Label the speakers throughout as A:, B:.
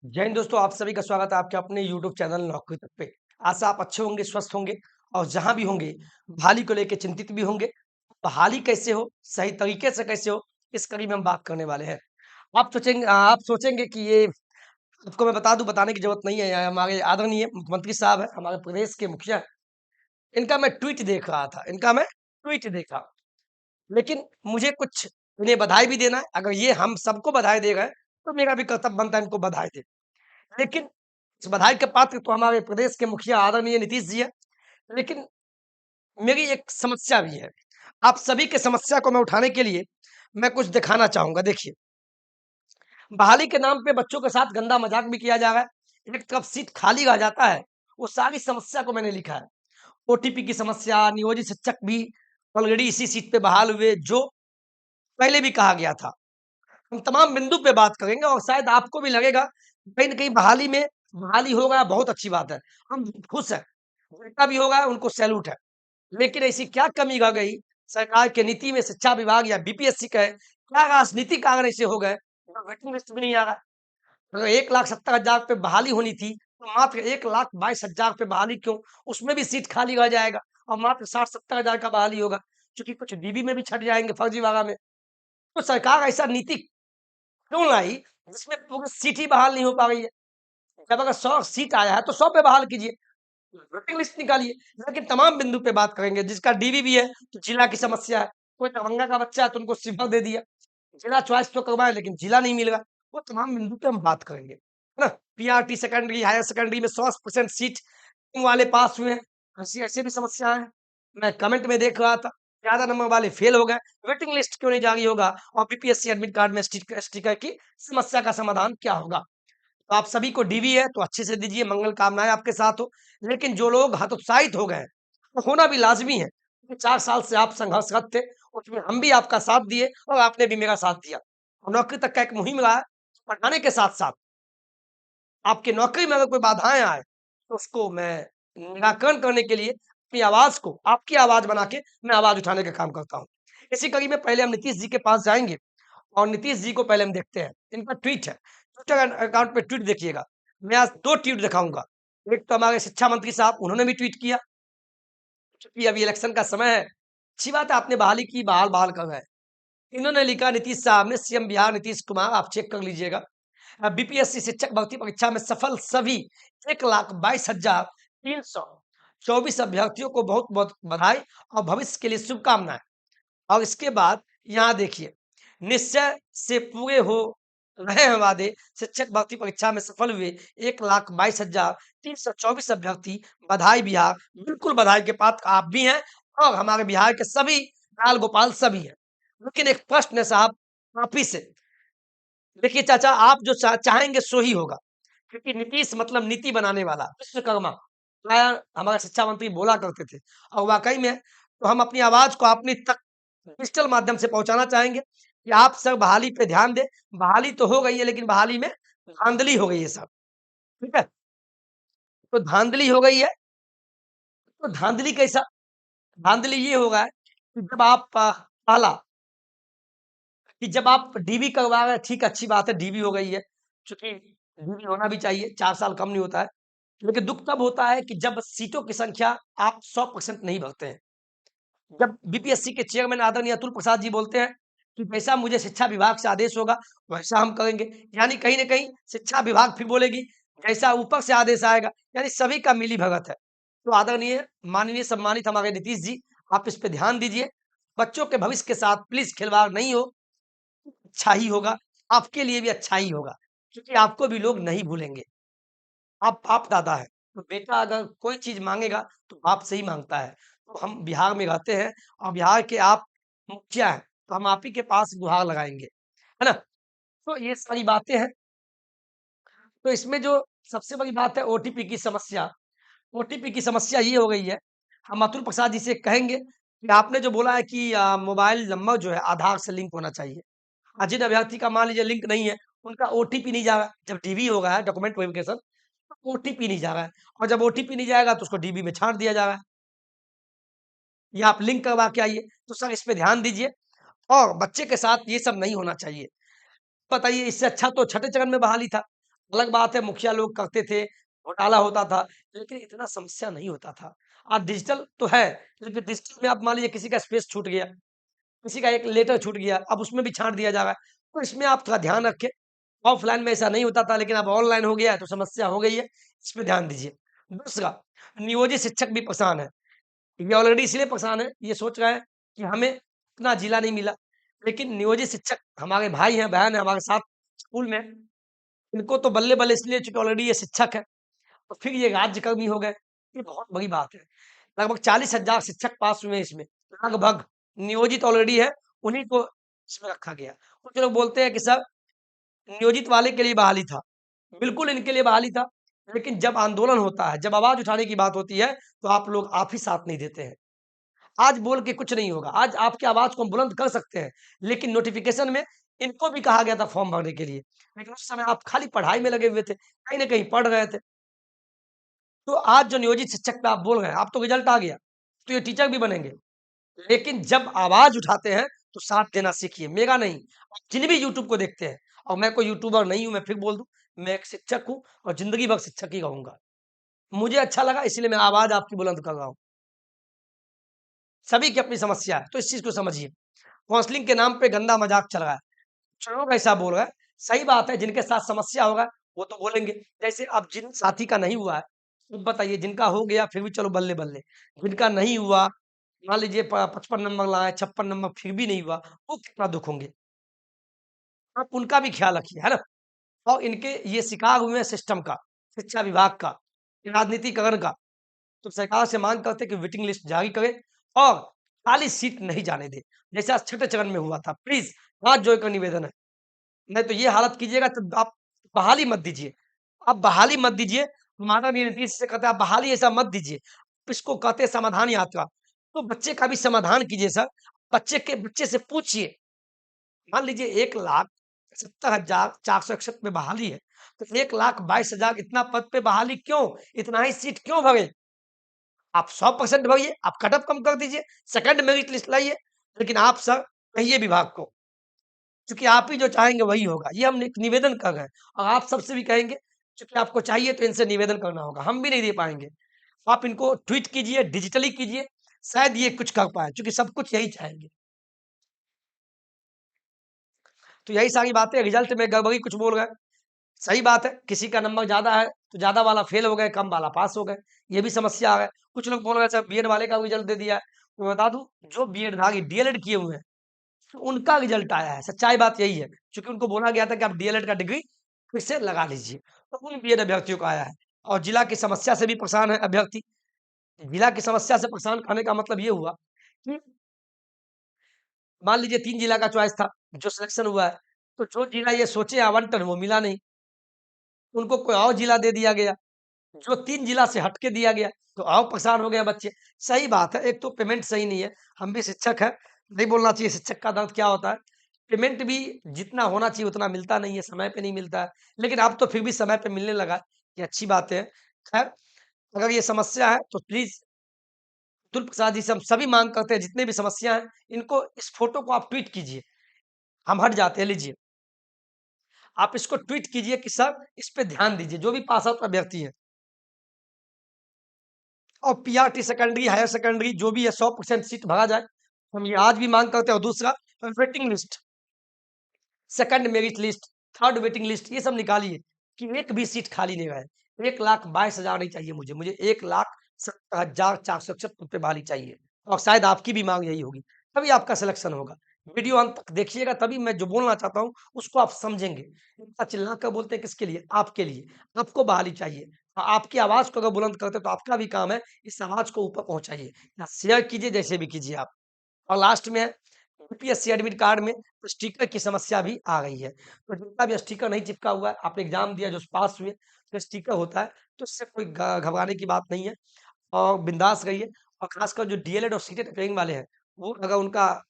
A: जय हिंद दोस्तों, आप सभी का स्वागत है आपके अपने यूट्यूब चैनल नौकरी तक पे। आशा आप अच्छे होंगे, स्वस्थ होंगे और जहाँ भी होंगे, बहाली को लेके चिंतित भी होंगे। बहाली कैसे हो, सही तरीके से कैसे हो, इस कड़ी में हम बात करने वाले हैं। आप सोचेंगे कि ये आपको मैं बता दूँ, बताने की ज़रूरत नहीं है। ये हमारे आदरणीय मुख्यमंत्री साहब हैं, हमारे प्रदेश के मुखिया हैं। इनका मैं ट्वीट देख रहा था, इनका मैं ट्वीट देखा। लेकिन मुझे कुछ इन्हें बधाई भी देना है। अगर ये हम सबको बधाई दे रहे हैं, तो मेरा भी कर्तव्य बनता है इनको बधाई दें। लेकिन इस बधाई के पात्र तो हमारे प्रदेश के मुखिया आदरणीय नीतीश जी हैं। लेकिन मेरी एक समस्या भी है। आप सभी की समस्या को मैं उठाने के लिए मैं कुछ दिखाना चाहूँगा। देखिए, बहाली के नाम पे बच्चों के साथ गंदा मज़ाक भी किया जा रहा है। एक तरफ सीट खाली रह जाता है, वो सारी समस्या को मैंने लिखा है। ओटीपी की समस्या, नियोजित शिक्षक भी ऑलरेडी इसी सीट पे बहाल हुए, जो पहले भी कहा गया था। हम तमाम बिंदु पे बात करेंगे और शायद आपको भी लगेगा कहीं न कहीं बहाली होगा बहुत अच्छी बात है। हम खुश हैं, जिनका भी होगा उनको सैल्यूट है। लेकिन ऐसी क्या कमी रह गई सरकार के नीति में, शिक्षा विभाग या बीपीएससी का है, क्या राजनीतिक कारण ऐसे हो गए, वेटिंग लिस्ट भी नहीं आ रहा। अगर 1,70,000 पे बहाली होनी थी, तो मात्र 1,22,000 पे बहाली क्यों? उसमें भी सीट खाली रह जाएगा और मात्र 60-70,000 का बहाली होगा, क्योंकि कुछ डीबी में भी छँट जाएँगे फर्जीवाड़ा में। तो सरकार ऐसा नीति क्यों लाई जिसमें पूरी सीट ही बहाल नहीं हो पा रही है? जब अगर 100 सीट आया है तो 100 पे बहाल कीजिए, वेटिंग लिस्ट निकालिए। लेकिन तमाम बिंदु पे बात करेंगे, जिसका डीवी भी है तो जिला की समस्या है, कोई दरभंगा का बच्चा है तो उनको सिपा दे दिया, जिला चॉइस तो करवाएँ लेकिन जिला नहीं मिल रहा। वो तमाम बिंदु पे हम बात करेंगे, है ना? पीआरटी सेकेंडरी, हायर सेकेंडरी में 100% सीट वाले पास हुए हैं, ऐसी ऐसी भी समस्या है। मैं कमेंट में देख रहा था, ज़्यादा नंबर वाले फेल हो गए, वेटिंग लिस्ट क्यों नहीं जारी होगा और बीपीएससी एडमिट कार्ड में स्टिकर की समस्या का समाधान क्या होगा? तो आप सभी को डीवी है तो अच्छे से दीजिए, मंगल कामनाएँ आपके साथ हो। लेकिन जो लोग हतोत्साहित हो गए हैं, वो होना भी लाज़मी है, क्योंकि 4 साल से आप संघर्षरत थे, उसमें हम भी आपका साथ दिए और आपने भी मेरा साथ दिया। और नौकरी तक का एक मुहिम रहा है, पढ़ाने के साथ-साथ आपकी नौकरी में अगर कोई बाधाएँ आए, तो उसको मैं निराकरण करने के लिए अपनी आवाज़ को आपकी आवाज़ बना के मैं आवाज़ उठाने का काम करता हूँ। इसी कड़ी में पहले हम नीतीश जी के पास जाएँगे और नीतीश जी को पहले हम देखते हैं। इनका ट्वीट है, ट्विटर अकाउंट पे ट्वीट देखिएगा। मैं आज 2 ट्वीट दिखाऊँगा। एक तो हमारे शिक्षा मंत्री साहब, उन्होंने भी ट्वीट किया, चूँकि अभी इलेक्शन का समय है। अच्छी बात है आपने बहाली की, बहाल कर रहे हैं। इन्होंने लिखा नीतीश साहब ने, सीएम बिहार नीतीश कुमार, आप चेक कर लीजिएगा। बीपीएससी शिक्षक भर्ती परीक्षा में सफल सभी 1,22,324 अभ्यर्थियों को बहुत-बहुत बधाई और भविष्य के लिए शुभकामनाएँ। और इसके बाद यहाँ देखिए, निश्चय से पूरे हो रहे हैं वादे, शिक्षक भर्ती परीक्षा में सफल हुए 1,22,324 अभ्यर्थी, बधाई बिहार, बिल्कुल बधाई के पात्र आप भी हैं और हमारे बिहार के सभी लाल गोपाल सभी हैं। लेकिन एक प्रश्न है साहब आप ही से, देखिए चाचा, आप जो चाहेंगे सो ही होगा, क्योंकि नीतीश मतलब नीति बनाने वाला, विश्वकर्मा, प्रायः हमारे शिक्षा मंत्री बोला करते थे और वाक़ई में तो हम अपनी आवाज़ को अपनी तक डिजिटल माध्यम से पहुँचाना चाहेंगे कि आप सब बहाली पे ध्यान दें। बहाली तो हो गई है लेकिन बहाली में धांधली हो गई है सब, ठीक है? तो धांधली हो गई है, तो धांधली कैसा? धांधली ये होगा कि जब आप पहला कि जब आप डीबी करवा रहे हैं, ठीक है, अच्छी बात है, डीबी हो गई है, चूँकि डीबी होना भी चाहिए, 4 साल कम नहीं होता है। लेकिन दुःख तब होता है कि जब सीटों की संख्या आप 100% नहीं भरते हैं। जब बीपीएससी के चेयरमैन आदरणीय अतुल प्रसाद जी बोलते हैं कि जैसा मुझे शिक्षा विभाग से आदेश होगा, वैसा हम करेंगे। यानी कहीं न कहीं शिक्षा विभाग फिर बोलेगी, जैसा ऊपर से आदेश आएगा, यानी सभी का मिली-भगत है। तो आदरणीय, माननीय, सम्मानित हमारे नीतीश जी, आप इस पे ध्यान दीजिए। बच्चों के भविष्य के साथ प्लीज़ खिलवाड़ नहीं हो, अच्छा ही होगा, आपके लिए भी अच्छा ही होगा, क्योंकि आपको भी लोग नहीं भूलेंगे। आप बाप-दादा हैं, तो बेटा अगर कोई चीज़ माँगेगा, तो बाप से ही माँगता है। तो हम बिहार में रहते हैं और बिहार के आप मुखिया हैं, तो हम आप ही के पास गुहार लगाएँगे, है ना? तो ये सारी बातें हैं। तो इसमें जो सबसे बड़ी बात है ओटीपी की समस्या। ओटीपी की समस्या ये हो गई है, हम अतुल प्रसाद जी से कहेंगे कि आपने जो बोला है कि मोबाइल नंबर जो है आधार से लिंक होना चाहिए। जिन अभ्यर्थी का मान लीजिए लिंक नहीं है, उनका ओटीपी नहीं जा रहा है। जब डीवी हो गया है, डॉक्यूमेंट वेरिफिकेशन, तो ओटीपी नहीं जा रहा है और जब ओटीपी नहीं जाएगा तो उसको डीबी में छाँट दिया जा रहा है। या आप लिंक करवा के आइए, तो सर इस पे ध्यान दीजिए और बच्चे के साथ ये सब नहीं होना चाहिए। बताइए, इससे अच्छा तो छठे चरण में बहाली था। अलग बात है मुखिया लोग करते थे, घोटाला होता था, लेकिन इतना समस्या नहीं होता था। आज डिजिटल तो है, लेकिन डिजिटल में आप मान लीजिए किसी का स्पेस छूट गया, किसी का एक लेटर छूट गया, अब उसमें भी छाँट दिया जा रहा है। तो इसमें आप थोड़ा ध्यान रखें। ऑफ़लाइन में ऐसा नहीं होता था, लेकिन अब ऑनलाइन हो गया है, तो समस्या हो गई है, इस पे ध्यान दीजिए। दूसरा, नियोजित शिक्षक भी परेशान है। ये ऑलरेडी इसलिए परेशान है, ये सोच रहा है कि हमें इतना जिला नहीं मिला, लेकिन नियोजित शिक्षक हमारे भाई हैं, बहन हैं, हमारे साथ स्कूल में, इनको तो बल्ले-बल्ले इसलिए चूँकि ऑलरेडी ये शिक्षक हैं, तो फिर ये राज्यकर्मी हो गए, ये बहुत बड़ी बात है। लगभग 40,000 शिक्षक पास हुए हैं इसमें, लगभग नियोजित ऑलरेडी है, उन्हीं को इसमें रखा गया। कुछ लोग बोलते हैं कि सर नियोजित वाले के लिए बहाली था, बिल्कुल इनके लिए बहाली था, लेकिन जब आंदोलन होता है, जब आवाज़ उठाने की बात होती है, तो आप ही साथ नहीं देते हैं। आज बोल के कुछ नहीं होगा, आज आपकी आवाज़ को हम बुलंद कर सकते हैं, लेकिन नोटिफ़िकेशन में इनको भी कहा गया था फॉर्म भरने के लिए, लेकिन उस समय आप खाली पढ़ाई में लगे हुए थे, कहीं न कहीं पढ़ रहे थे। तो आज जो नियोजित शिक्षक पे आप बोल रहे हैं, अब तो रिज़ल्ट आ गया, तो ये टीचर भी बनेंगे। लेकिन जब आवाज़ उठाते हैं, तो साथ देना सीखिए, मेरा नहीं। आप जिन भी यूट्यूब को देखते हैं और मैं कोई यूट्यूबर नहीं हूँ, मैं फिर बोल दूँ, मैं एक शिक्षक हूँ और ज़िंदगी भर शिक्षक ही रहूँगा। मुझे अच्छा लगा इसलिए मैं आवाज़ आपकी बुलंद कर रहा हूँ। सभी की अपनी समस्या है, तो इस चीज़ को समझिए। काउंसलिंग के नाम पे गंदा मज़ाक चल रहा है। कुछ लोग ऐसा बोल रहे हैं, सही बात है, जिनके साथ समस्या होगा, वो तो बोलेंगे। जैसे अब जिन साथी का नहीं हुआ है, अब बताइए जिनका हो गया फिर भी चलो बल्ले-बल्ले, जिनका नहीं हुआ, मान लीजिए प 55 नंबर लाए, 56 नंबर फिर भी नहीं हुआ, वो कितना दुःख होंगे। आप उनका भी ख़्याल रखिए, है ना? और इनके ये शिकार हुए हैं सिस्टम का, शिक्षा विभाग का, राजनीतिकरण का। तो सरकार से माँग करते हैं कि वेटिंग लिस्ट जारी करे और खाली सीट नहीं जाने दे। जैसे आज छठे चरण में हुआ था, प्लीज़ हाथ जोड़कर निवेदन है। नहीं तो ये हालत कीजिएगा तो आप बहाली मत दीजिए। आप बहाली मत दीजिए, माननीय नीतीश से कहते हैं आप बहाली ऐसा मत दीजिए। इसको कहते हैं समाधान यात्रा। तो बच्चे का भी समाधान कीजिए सर। बच्चे से पूछिए, मान लीजिए 1,70,461 पे बहाली है, तो 1,22,000 इतना पद पे बहाली क्यों? इतना ही सीट क्यों भरे? आप 100% भरिए, आप कट ऑफ कम कर दीजिए, सेकंड मेरिट लिस्ट लाइए, लेकिन आप सर कहिए विभाग को, क्योंकि आप ही जो चाहेंगे वही होगा। ये हम एक निवेदन कर रहे हैं और आप सबसे भी कहेंगे, क्योंकि आपको चाहिए तो इनसे निवेदन करना होगा, हम भी नहीं दे पाएँगे। आप इनको ट्वीट कीजिए, डिजिटली कीजिए, शायद ये कुछ कर पाएँ, क्योंकि सब कुछ यही चाहेंगे। तो यही सारी बातें, रिजल्ट में गड़बड़ी कुछ बोल रहे हैं। सही बात है, किसी का नंबर ज़्यादा है, तो ज़्यादा वाला फेल हो गए, कम वाला पास हो गए, ये भी समस्या है। कुछ लोग बोल रहे हैं सर बीएड वाले का रिजल्ट दे दिया है, तो मैं बता दूँ जो बीएडधारी डीएलएड किए हुए हैं, तो उनका रिजल्ट आया है, सच्चाई बात यही है। क्योंकि उनको बोला गया था कि आप डीएलएड का डिग्री फिर से लगा लीजिए, तो उन बीएड अभ्यर्थियों को आया है। और जिला की समस्या से भी परेशान है अभ्यर्थी। जिला की समस्या से परेशान कहने का मतलब ये हुआ कि मान लीजिए 3 जिला का चॉइस था, जो सिलेक्शन हुआ है, तो जो जिला ये सोचे आवंटन वो मिला नहीं, उनको कोई और जिला दे दिया गया। जो 3 जिला से हट के दिया गया, तो और परेशान हो गए बच्चे। सही बात है, एक तो पेमेंट सही नहीं है, हम भी शिक्षक हैं, नहीं बोलना चाहिए शिक्षक का दर्द क्या होता है। पेमेंट भी जितना होना चाहिए उतना मिलता नहीं है, समय पे नहीं मिलता है, लेकिन अब तो फिर भी समय पे मिलने लगा है, ये अच्छी बात है। खैर, अगर ये समस्या है तो प्लीज़ अतुल प्रसाद जी से हम सभी माँग करते हैं जितनी भी समस्या हैं, इनको इस फ़ोटो को आप ट्वीट कीजिए। हम हट जाते हैं, लीजिए। आप इसको ट्वीट कीजिए कि सर इस पे ध्यान दीजिए, जो भी पास आउट अभ्यर्थी हैं। और पीआरटी सेकेंडरी, हायर सेकेंडरी जो भी है 100% सीट भरा जाए। हम ये आज भी माँग करते हैं और दूसरा waiting list, second merit list, third waiting list ये सब निकालिए कि एक भी सीट खाली नहीं रहे। 1,22,000 नहीं चाहिए मुझे, मुझे 1,70,461 रुपए वाली चाहिए और शायद आपकी भी माँग यही होगी, तभी आपका सिलेक्शन होगा। वीडियो अंत तक देखिएगा तभी मैं जो बोलना चाहता हूँ उसको आप समझेंगे। इतना चिल्ला कर बोलते हैं किसके लिए? आपके लिए। आपको बहाली चाहिए। आपकी आवाज़ को अगर बुलंद करते हैं तो आपका भी काम है इस आवाज़ को ऊपर पहुँचाइए। या शेयर कीजिए जैसे भी कीजिए आप। और लास्ट में यूपीएससी एडमिट कार्ड में स्टिकर की समस्या भी आ गई है। तो जिनका भी स्टिकर नहीं चिपका हुआ है, आपने एग्ज़ाम दिया जो पास हुए, तो स्टिकर होता है, तो इससे कोई घबराने की बात नहीं है और बिंदास रहिए। और खासकर जो डीएलएड और सीटेट अटेंडिंग वाले हैं, वो अगर उनका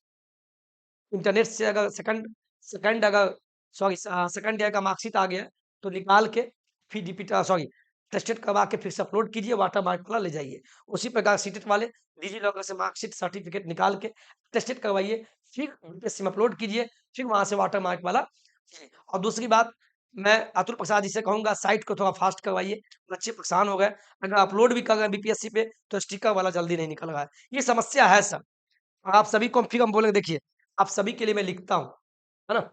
A: इंटरनेट से अगर सेकंड अगर सेकंड ईयर का मार्कशीट आ गया, तो निकाल के फिर टेस्टेड करवा के फिर से अपलोड कीजिए, वाटरमार्क वाला ले जाइए। उसी प्रकार सीटेट वाले डिजिलॉकर से मार्कशीट सर्टिफिकेट निकाल के टेस्टेड करवाइए, फिर यूपीएससी में अपलोड कीजिए, फिर वहाँ से वाटरमार्क वाला कीजिए। और दूसरी बात, मैं अतुल प्रसाद जी से कहूँगा साइट को थोड़ा फ़ास्ट करवाइए, बच्चे परेशान हो गए। अगर अपलोड भी कर रहे हैं बीपीएससी पे तो स्टिकर वाला जल्दी नहीं निकल रहा है। ये समस्या है सर। और आप सभी को फिर हम बोलेंगे देखिए, आप सभी के लिए मैं लिखता हूँ, है ना?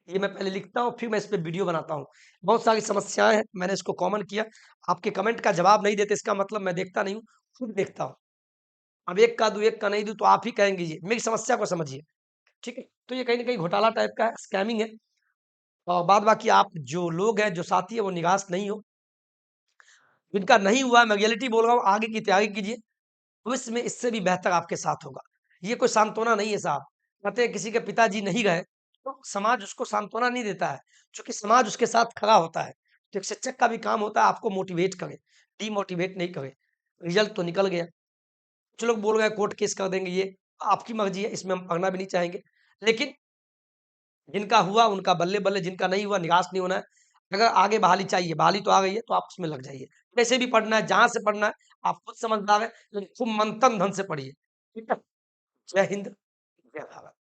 A: ये मैं पहले लिखता हूँ, फिर मैं इस पे वीडियो बनाता हूँ। बहुत सारी समस्याएँ हैं, मैंने इसको कॉमन किया। आपके कमेंट का जवाब नहीं देते इसका मतलब मैं देखता नहीं हूँ, खुद देखता हूँ। अब एक का दूँ, एक का नहीं दूँ तो आप ही कहेंगे ये। मेरी समस्या को समझिए, ठीक है? तो ये कहीं न कहीं घोटाला टाइप का है, स्कैमिंग है। और बाद बाकी आप जो लोग हैं, जो साथी हैं वो निराश नहीं हो। जिनका नहीं हुआ है मैं रियलिटी बोल रहा हूँ, आगे की तैयारी कीजिए। भविष्य में इससे भी बेहतर आपके साथ होगा। ये कोई सांत्वना नहीं है साहब। कहते हैं किसी के पिताजी नहीं गए, तो समाज उसको सांत्वना नहीं देता है, क्योंकि समाज उसके साथ खड़ा होता है। तो एक शिक्षक का भी काम होता है आपको मोटिवेट करे, डिमोटिवेट नहीं करे। रिजल्ट तो निकल गया। कुछ लोग बोल रहे हैं कोर्ट केस कर देंगे ये, आपकी मर्ज़ी है, इसमें हम पढ़ना भी नहीं चाहेंगे। लेकिन जिनका हुआ उनका बल्ले-बल्ले, जिनका नहीं हुआ निराश नहीं होना है। अगर आगे बहाली चाहिए, बहाली तो आ गई है तो आप उसमें लग जाइए। कैसे भी पढ़ना है, जहाँ से पढ़ना है, आप खुद समझदार हैं, लेकिन खूब मंथन ढंग से पढ़िए। ठीक है? जय हिंद, जय भारत।